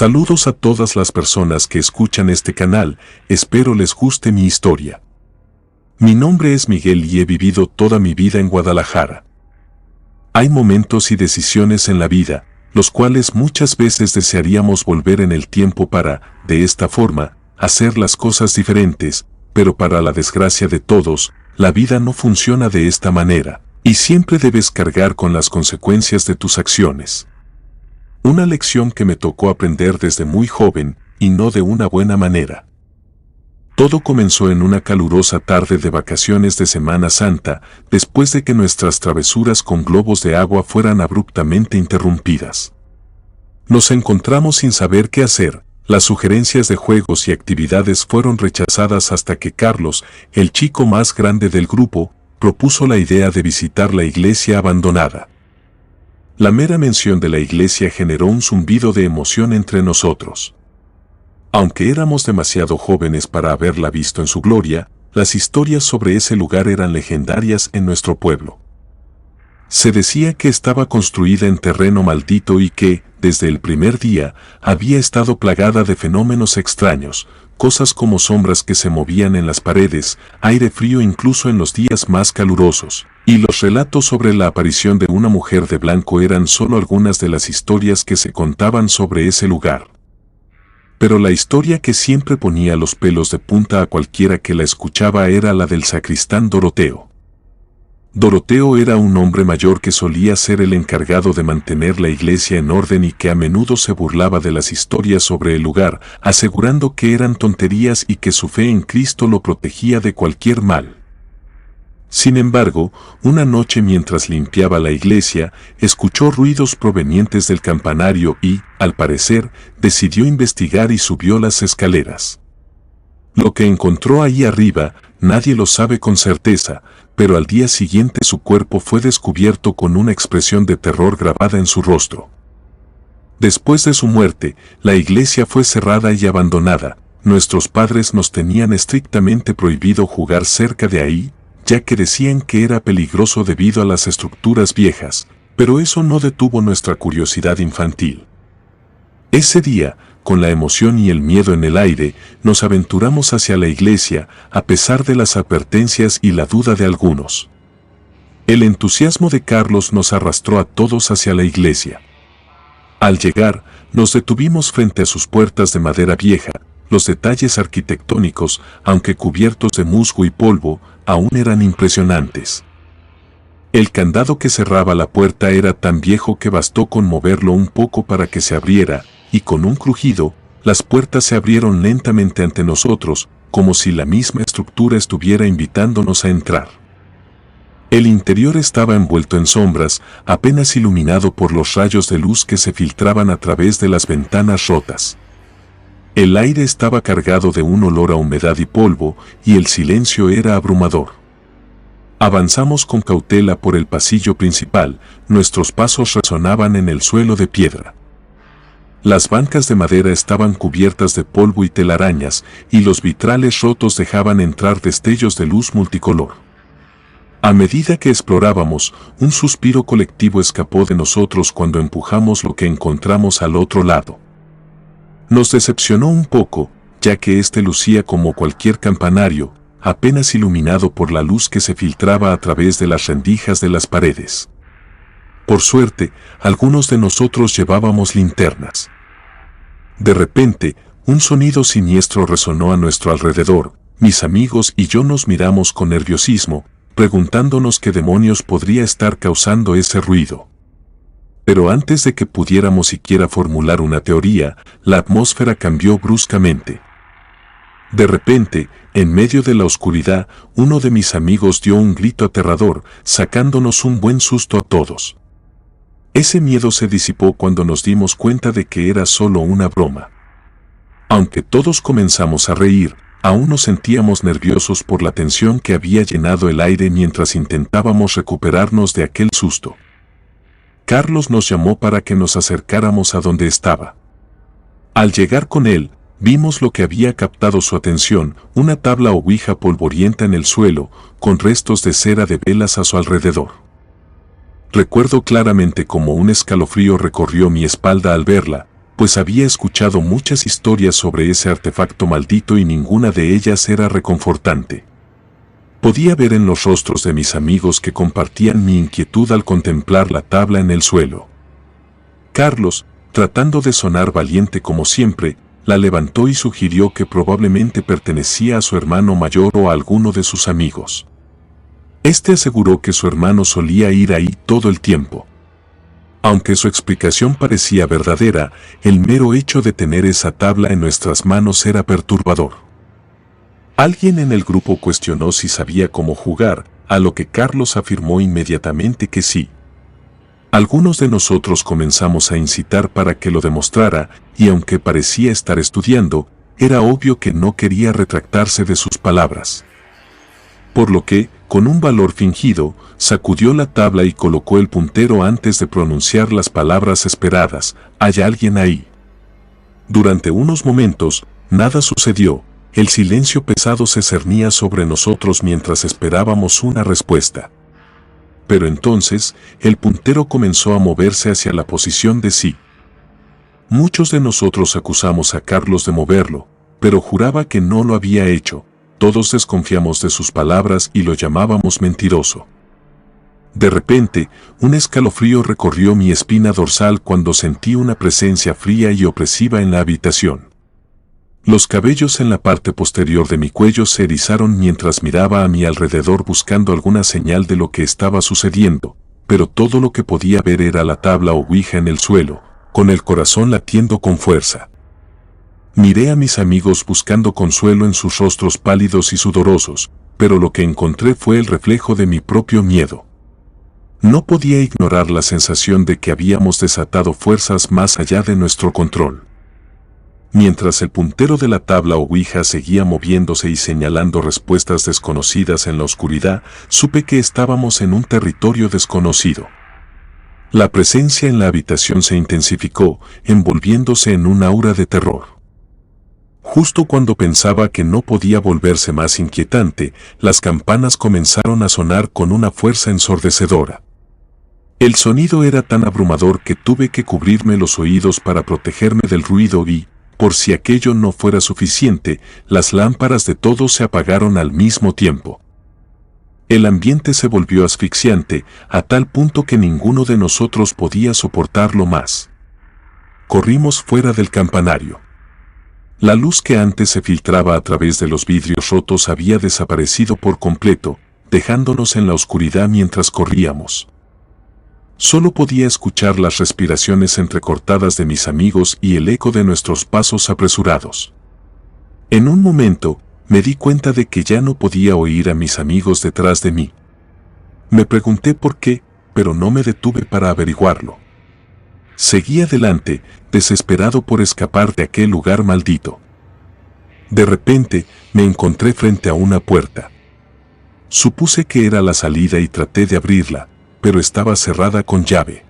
Saludos a todas las personas que escuchan este canal, espero les guste mi historia. Mi nombre es Miguel y he vivido toda mi vida en Guadalajara. Hay momentos y decisiones en la vida, los cuales muchas veces desearíamos volver en el tiempo para, de esta forma, hacer las cosas diferentes, pero para la desgracia de todos, la vida no funciona de esta manera, y siempre debes cargar con las consecuencias de tus acciones. Una lección que me tocó aprender desde muy joven, y no de una buena manera. Todo comenzó en una calurosa tarde de vacaciones de Semana Santa, después de que nuestras travesuras con globos de agua fueran abruptamente interrumpidas. Nos encontramos sin saber qué hacer, las sugerencias de juegos y actividades fueron rechazadas hasta que Carlos, el chico más grande del grupo, propuso la idea de visitar la iglesia abandonada. La mera mención de la iglesia generó un zumbido de emoción entre nosotros. Aunque éramos demasiado jóvenes para haberla visto en su gloria, las historias sobre ese lugar eran legendarias en nuestro pueblo. Se decía que estaba construida en terreno maldito y que, desde el primer día, había estado plagada de fenómenos extraños, cosas como sombras que se movían en las paredes, aire frío incluso en los días más calurosos, y los relatos sobre la aparición de una mujer de blanco eran solo algunas de las historias que se contaban sobre ese lugar. Pero la historia que siempre ponía los pelos de punta a cualquiera que la escuchaba era la del sacristán Doroteo. Doroteo era un hombre mayor que solía ser el encargado de mantener la iglesia en orden y que a menudo se burlaba de las historias sobre el lugar, asegurando que eran tonterías y que su fe en Cristo lo protegía de cualquier mal. Sin embargo, una noche mientras limpiaba la iglesia, escuchó ruidos provenientes del campanario y, al parecer, decidió investigar y subió las escaleras. Lo que encontró ahí arriba, nadie lo sabe con certeza, pero al día siguiente su cuerpo fue descubierto con una expresión de terror grabada en su rostro. Después de su muerte, la iglesia fue cerrada y abandonada. Nuestros padres nos tenían estrictamente prohibido jugar cerca de ahí, ya que decían que era peligroso debido a las estructuras viejas, pero eso no detuvo nuestra curiosidad infantil. Ese día, con la emoción y el miedo en el aire, nos aventuramos hacia la iglesia, a pesar de las advertencias y la duda de algunos. El entusiasmo de Carlos nos arrastró a todos hacia la iglesia. Al llegar, nos detuvimos frente a sus puertas de madera vieja. Los detalles arquitectónicos, aunque cubiertos de musgo y polvo, aún eran impresionantes. El candado que cerraba la puerta era tan viejo que bastó con moverlo un poco para que se abriera, y con un crujido, las puertas se abrieron lentamente ante nosotros, como si la misma estructura estuviera invitándonos a entrar. El interior estaba envuelto en sombras, apenas iluminado por los rayos de luz que se filtraban a través de las ventanas rotas. El aire estaba cargado de un olor a humedad y polvo, y el silencio era abrumador. Avanzamos con cautela por el pasillo principal, nuestros pasos resonaban en el suelo de piedra. Las bancas de madera estaban cubiertas de polvo y telarañas, y los vitrales rotos dejaban entrar destellos de luz multicolor. A medida que explorábamos, un suspiro colectivo escapó de nosotros cuando empujamos lo que encontramos al otro lado. Nos decepcionó un poco, ya que este lucía como cualquier campanario, apenas iluminado por la luz que se filtraba a través de las rendijas de las paredes. Por suerte, algunos de nosotros llevábamos linternas. De repente, un sonido siniestro resonó a nuestro alrededor. Mis amigos y yo nos miramos con nerviosismo, preguntándonos qué demonios podría estar causando ese ruido. Pero antes de que pudiéramos siquiera formular una teoría, la atmósfera cambió bruscamente. De repente, en medio de la oscuridad, uno de mis amigos dio un grito aterrador, sacándonos un buen susto a todos. Ese miedo se disipó cuando nos dimos cuenta de que era solo una broma. Aunque todos comenzamos a reír, aún nos sentíamos nerviosos por la tensión que había llenado el aire mientras intentábamos recuperarnos de aquel susto. Carlos nos llamó para que nos acercáramos a donde estaba. Al llegar con él, vimos lo que había captado su atención, una tabla ouija polvorienta en el suelo, con restos de cera de velas a su alrededor. Recuerdo claramente cómo un escalofrío recorrió mi espalda al verla. pues había escuchado muchas historias sobre ese artefacto maldito y ninguna de ellas era reconfortante. Podía ver en los rostros de mis amigos que compartían mi inquietud al contemplar la tabla en el suelo. Carlos, tratando de sonar valiente como siempre, la levantó y sugirió que probablemente pertenecía a su hermano mayor o a alguno de sus amigos. Este aseguró que su hermano solía ir ahí todo el tiempo. Aunque su explicación parecía verdadera, el mero hecho de tener esa tabla en nuestras manos era perturbador. Alguien en el grupo cuestionó si sabía cómo jugar, a lo que Carlos afirmó inmediatamente que sí. Algunos de nosotros comenzamos a incitar para que lo demostrara, y aunque parecía estar estudiando, era obvio que no quería retractarse de sus palabras. Por lo que, con un valor fingido, sacudió la tabla y colocó el puntero antes de pronunciar las palabras esperadas: «¿Hay alguien ahí?». Durante unos momentos, nada sucedió. El silencio pesado se cernía sobre nosotros mientras esperábamos una respuesta. Pero entonces, el puntero comenzó a moverse hacia la posición de sí. Muchos de nosotros acusamos a Carlos de moverlo, pero juraba que no lo había hecho. Todos desconfiamos de sus palabras y lo llamábamos mentiroso. De repente, un escalofrío recorrió mi espina dorsal cuando sentí una presencia fría y opresiva en la habitación. Los cabellos en la parte posterior de mi cuello se erizaron mientras miraba a mi alrededor buscando alguna señal de lo que estaba sucediendo, pero todo lo que podía ver era la tabla o ouija en el suelo, con el corazón latiendo con fuerza. Miré a mis amigos buscando consuelo en sus rostros pálidos y sudorosos, pero lo que encontré fue el reflejo de mi propio miedo. No podía ignorar la sensación de que habíamos desatado fuerzas más allá de nuestro control. Mientras el puntero de la tabla o ouija seguía moviéndose y señalando respuestas desconocidas en la oscuridad, supe que estábamos en un territorio desconocido. La presencia en la habitación se intensificó, envolviéndose en un aura de terror. Justo cuando pensaba que no podía volverse más inquietante, las campanas comenzaron a sonar con una fuerza ensordecedora. El sonido era tan abrumador que tuve que cubrirme los oídos para protegerme del ruido y, por si aquello no fuera suficiente, las lámparas de todos se apagaron al mismo tiempo. El ambiente se volvió asfixiante, a tal punto que ninguno de nosotros podía soportarlo más. Corrimos fuera del campanario. La luz que antes se filtraba a través de los vidrios rotos había desaparecido por completo, dejándonos en la oscuridad mientras corríamos. Solo podía escuchar las respiraciones entrecortadas de mis amigos y el eco de nuestros pasos apresurados. En un momento, me di cuenta de que ya no podía oír a mis amigos detrás de mí. Me pregunté por qué, pero no me detuve para averiguarlo. Seguí adelante, desesperado por escapar de aquel lugar maldito. De repente, me encontré frente a una puerta. Supuse que era la salida y traté de abrirla, pero estaba cerrada con llave.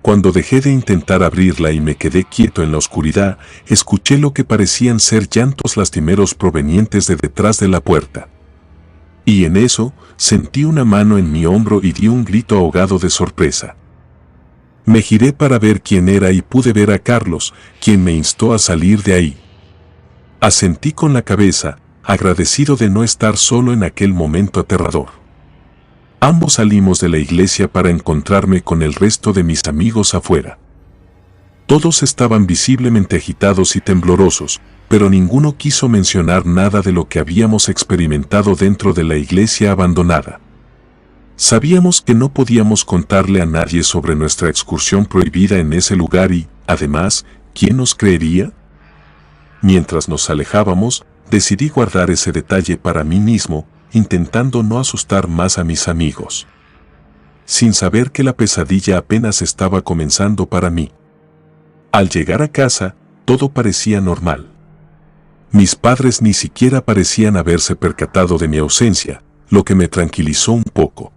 Cuando dejé de intentar abrirla y me quedé quieto en la oscuridad, escuché lo que parecían ser llantos lastimeros provenientes de detrás de la puerta. Y en eso, sentí una mano en mi hombro y di un grito ahogado de sorpresa. Me giré para ver quién era y pude ver a Carlos, quien me instó a salir de ahí. Asentí con la cabeza, agradecido de no estar solo en aquel momento aterrador. Ambos salimos de la iglesia para encontrarme con el resto de mis amigos afuera. Todos estaban visiblemente agitados y temblorosos, pero ninguno quiso mencionar nada de lo que habíamos experimentado dentro de la iglesia abandonada. Sabíamos que no podíamos contarle a nadie sobre nuestra excursión prohibida en ese lugar y, además, ¿quién nos creería? Mientras nos alejábamos, decidí guardar ese detalle para mí mismo, intentando no asustar más a mis amigos. Sin saber que la pesadilla apenas estaba comenzando para mí. Al llegar a casa, todo parecía normal. Mis padres ni siquiera parecían haberse percatado de mi ausencia, lo que me tranquilizó un poco.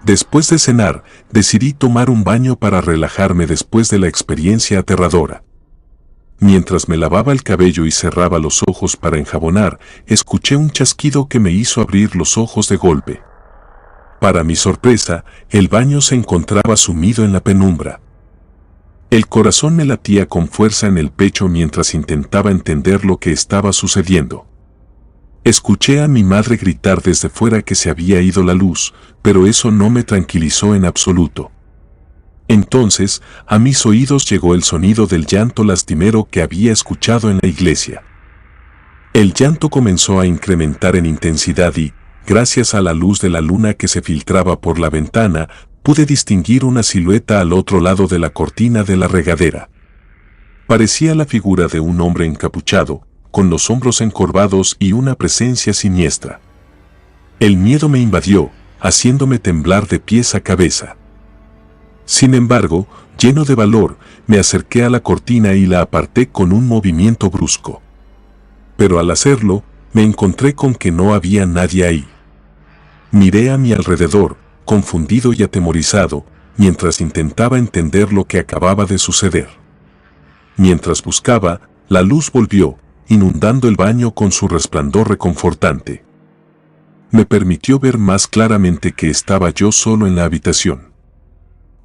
Después de cenar, decidí tomar un baño para relajarme después de la experiencia aterradora. Mientras me lavaba el cabello y cerraba los ojos para enjabonar, escuché un chasquido que me hizo abrir los ojos de golpe. Para mi sorpresa, el baño se encontraba sumido en la penumbra. El corazón me latía con fuerza en el pecho mientras intentaba entender lo que estaba sucediendo. Escuché a mi madre gritar desde fuera que se había ido la luz, pero eso no me tranquilizó en absoluto. Entonces, a mis oídos llegó el sonido del llanto lastimero que había escuchado en la iglesia. El llanto comenzó a incrementar en intensidad y, gracias a la luz de la luna que se filtraba por la ventana, pude distinguir una silueta al otro lado de la cortina de la regadera. Parecía la figura de un hombre encapuchado, con los hombros encorvados y una presencia siniestra. El miedo me invadió, haciéndome temblar de pies a cabeza. Sin embargo, lleno de valor, me acerqué a la cortina y la aparté con un movimiento brusco. Pero al hacerlo, me encontré con que no había nadie ahí. Miré a mi alrededor, confundido y atemorizado, mientras intentaba entender lo que acababa de suceder. Mientras buscaba, la luz volvió, inundando el baño con su resplandor reconfortante. Me permitió ver más claramente que estaba yo solo en la habitación.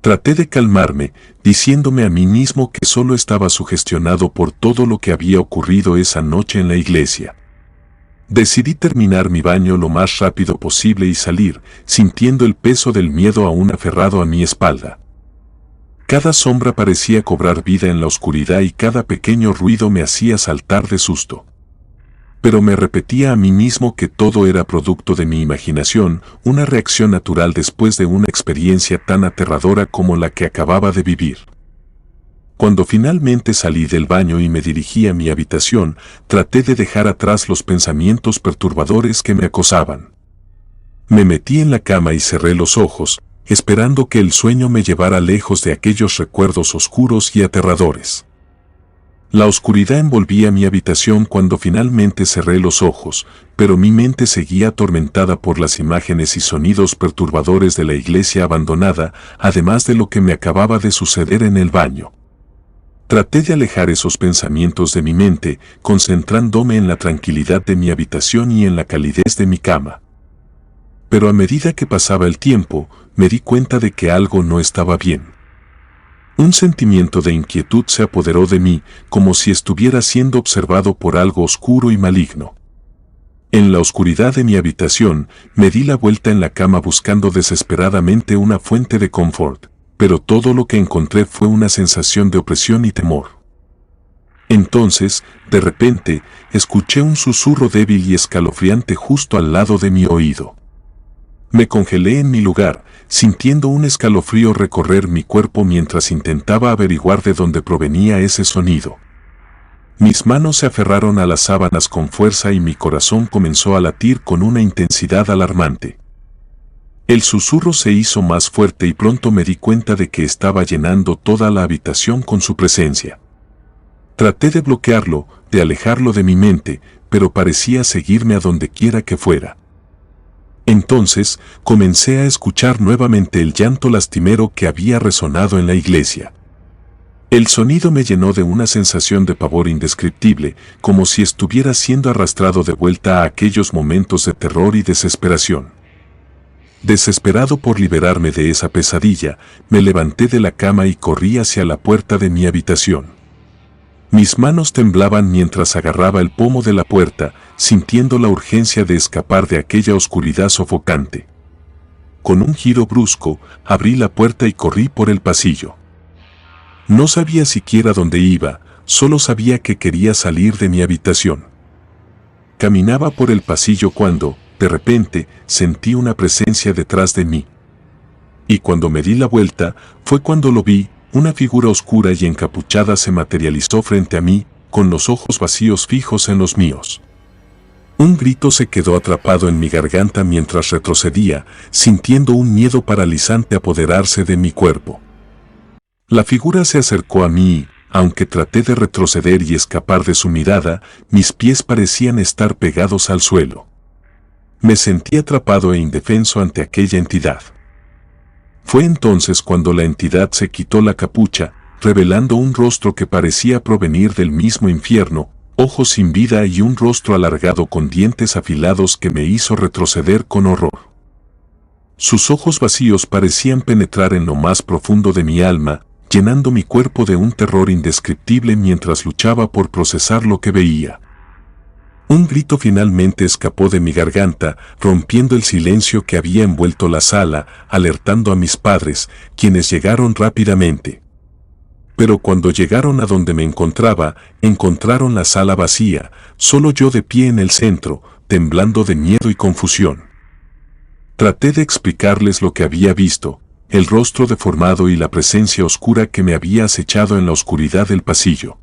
Traté de calmarme, diciéndome a mí mismo que solo estaba sugestionado por todo lo que había ocurrido esa noche en la iglesia. Decidí terminar mi baño lo más rápido posible y salir, sintiendo el peso del miedo aún aferrado a mi espalda. Cada sombra parecía cobrar vida en la oscuridad y cada pequeño ruido me hacía saltar de susto. Pero me repetía a mí mismo que todo era producto de mi imaginación, una reacción natural después de una experiencia tan aterradora como la que acababa de vivir. Cuando finalmente salí del baño y me dirigí a mi habitación, traté de dejar atrás los pensamientos perturbadores que me acosaban. Me metí en la cama y cerré los ojos, esperando que el sueño me llevara lejos de aquellos recuerdos oscuros y aterradores. La oscuridad envolvía mi habitación cuando finalmente cerré los ojos, pero mi mente seguía atormentada por las imágenes y sonidos perturbadores de la iglesia abandonada, además de lo que me acababa de suceder en el baño. Traté de alejar esos pensamientos de mi mente, concentrándome en la tranquilidad de mi habitación y en la calidez de mi cama. Pero a medida que pasaba el tiempo, me di cuenta de que algo no estaba bien. Un sentimiento de inquietud se apoderó de mí, como si estuviera siendo observado por algo oscuro y maligno. En la oscuridad de mi habitación, me di la vuelta en la cama buscando desesperadamente una fuente de confort, pero todo lo que encontré fue una sensación de opresión y temor. Entonces, de repente, escuché un susurro débil y escalofriante justo al lado de mi oído. Me congelé en mi lugar, sintiendo un escalofrío recorrer mi cuerpo mientras intentaba averiguar de dónde provenía ese sonido. Mis manos se aferraron a las sábanas con fuerza y mi corazón comenzó a latir con una intensidad alarmante. El susurro se hizo más fuerte y pronto me di cuenta de que estaba llenando toda la habitación con su presencia. Traté de bloquearlo, de alejarlo de mi mente, pero parecía seguirme a donde quiera que fuera. Entonces, comencé a escuchar nuevamente el llanto lastimero que había resonado en la iglesia. El sonido me llenó de una sensación de pavor indescriptible, como si estuviera siendo arrastrado de vuelta a aquellos momentos de terror y desesperación. Desesperado por liberarme de esa pesadilla, me levanté de la cama y corrí hacia la puerta de mi habitación. Mis manos temblaban mientras agarraba el pomo de la puerta, sintiendo la urgencia de escapar de aquella oscuridad sofocante. Con un giro brusco, abrí la puerta y corrí por el pasillo. No sabía siquiera dónde iba, solo sabía que quería salir de mi habitación. Caminaba por el pasillo cuando, de repente, sentí una presencia detrás de mí. Y cuando me di la vuelta, fue cuando lo vi. Una figura oscura y encapuchada se materializó frente a mí, con los ojos vacíos fijos en los míos. Un grito se quedó atrapado en mi garganta mientras retrocedía, sintiendo un miedo paralizante apoderarse de mi cuerpo. La figura se acercó a mí y, aunque traté de retroceder y escapar de su mirada, mis pies parecían estar pegados al suelo. Me sentí atrapado e indefenso ante aquella entidad. Fue entonces cuando la entidad se quitó la capucha, revelando un rostro que parecía provenir del mismo infierno, ojos sin vida y un rostro alargado con dientes afilados que me hizo retroceder con horror. Sus ojos vacíos parecían penetrar en lo más profundo de mi alma, llenando mi cuerpo de un terror indescriptible mientras luchaba por procesar lo que veía. Un grito finalmente escapó de mi garganta, rompiendo el silencio que había envuelto la sala, alertando a mis padres, quienes llegaron rápidamente. Pero cuando llegaron a donde me encontraba, encontraron la sala vacía, solo yo de pie en el centro, temblando de miedo y confusión. Traté de explicarles lo que había visto, el rostro deformado y la presencia oscura que me había acechado en la oscuridad del pasillo.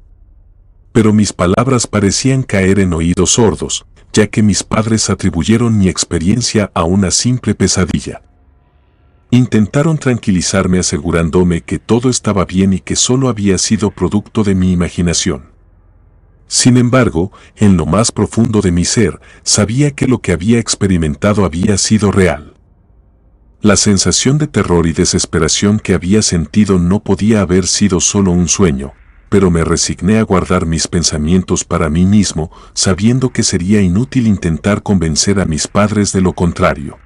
Pero mis palabras parecían caer en oídos sordos, ya que mis padres atribuyeron mi experiencia a una simple pesadilla. Intentaron tranquilizarme asegurándome que todo estaba bien y que solo había sido producto de mi imaginación. Sin embargo, en lo más profundo de mi ser, sabía que lo que había experimentado había sido real. La sensación de terror y desesperación que había sentido no podía haber sido solo un sueño, pero me resigné a guardar mis pensamientos para mí mismo, sabiendo que sería inútil intentar convencer a mis padres de lo contrario.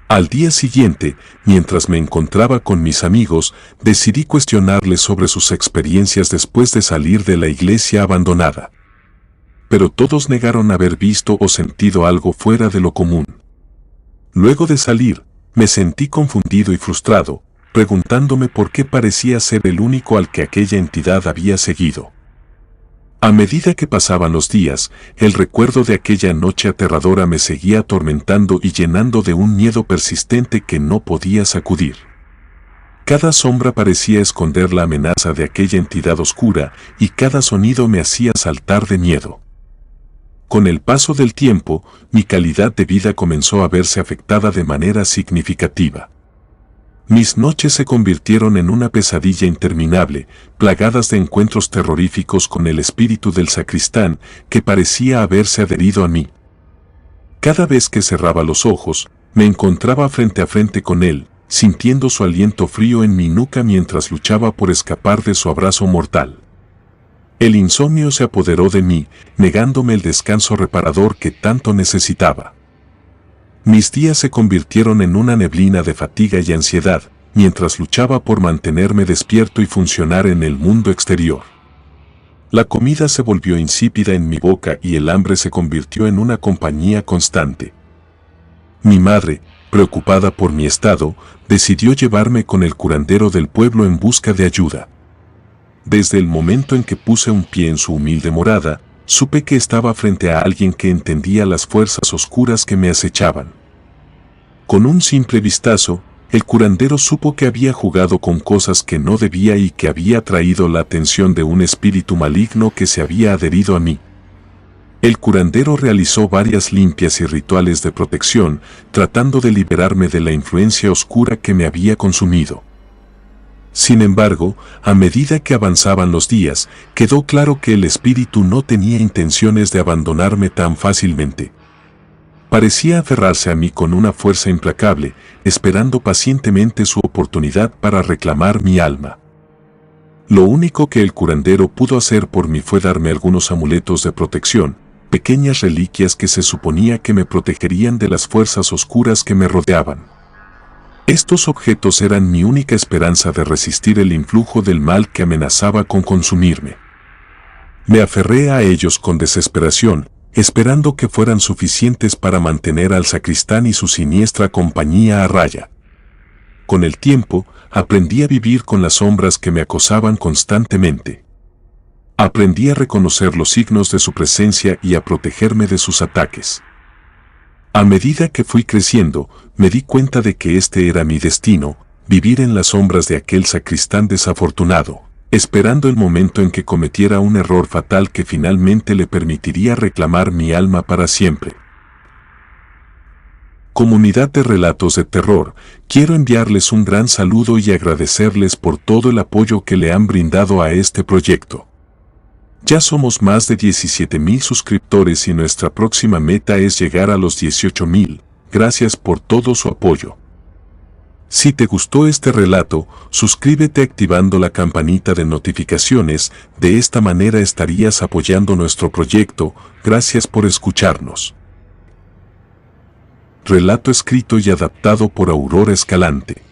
Al día siguiente, mientras me encontraba con mis amigos, decidí cuestionarles sobre sus experiencias después de salir de la iglesia abandonada. Pero todos negaron haber visto o sentido algo fuera de lo común. Luego de salir, me sentí confundido y frustrado, preguntándome por qué parecía ser el único al que aquella entidad había seguido. A medida que pasaban los días, el recuerdo de aquella noche aterradora me seguía atormentando y llenando de un miedo persistente que no podía sacudir. Cada sombra parecía esconder la amenaza de aquella entidad oscura y cada sonido me hacía saltar de miedo. Con el paso del tiempo, mi calidad de vida comenzó a verse afectada de manera significativa. Mis noches se convirtieron en una pesadilla interminable, plagadas de encuentros terroríficos con el espíritu del sacristán que parecía haberse adherido a mí. Cada vez que cerraba los ojos, me encontraba frente a frente con él, sintiendo su aliento frío en mi nuca mientras luchaba por escapar de su abrazo mortal. El insomnio se apoderó de mí, negándome el descanso reparador que tanto necesitaba. Mis días se convirtieron en una neblina de fatiga y ansiedad, mientras luchaba por mantenerme despierto y funcionar en el mundo exterior. La comida se volvió insípida en mi boca y el hambre se convirtió en una compañía constante. Mi madre, preocupada por mi estado, decidió llevarme con el curandero del pueblo en busca de ayuda. Desde el momento en que puse un pie en su humilde morada, supe que estaba frente a alguien que entendía las fuerzas oscuras que me acechaban. Con un simple vistazo, el curandero supo que había jugado con cosas que no debía y que había atraído la atención de un espíritu maligno que se había adherido a mí. El curandero realizó varias limpias y rituales de protección, tratando de liberarme de la influencia oscura que me había consumido. Sin embargo, a medida que avanzaban los días, quedó claro que el espíritu no tenía intenciones de abandonarme tan fácilmente. Parecía aferrarse a mí con una fuerza implacable, esperando pacientemente su oportunidad para reclamar mi alma. Lo único que el curandero pudo hacer por mí fue darme algunos amuletos de protección, pequeñas reliquias que se suponía que me protegerían de las fuerzas oscuras que me rodeaban. Estos objetos eran mi única esperanza de resistir el influjo del mal que amenazaba con consumirme. Me aferré a ellos con desesperación, esperando que fueran suficientes para mantener al sacristán y su siniestra compañía a raya. Con el tiempo, aprendí a vivir con las sombras que me acosaban constantemente. Aprendí a reconocer los signos de su presencia y a protegerme de sus ataques. A medida que fui creciendo, me di cuenta de que este era mi destino, vivir en las sombras de aquel sacristán desafortunado, esperando el momento en que cometiera un error fatal que finalmente le permitiría reclamar mi alma para siempre. Comunidad de Relatos de Terror, quiero enviarles un gran saludo y agradecerles por todo el apoyo que le han brindado a este proyecto. Ya somos más de 17,000 suscriptores y nuestra próxima meta es llegar a los 18,000. Gracias por todo su apoyo. Si te gustó este relato, suscríbete activando la campanita de notificaciones, de esta manera estarías apoyando nuestro proyecto. Gracias por escucharnos. Relato escrito y adaptado por Aurora Escalante.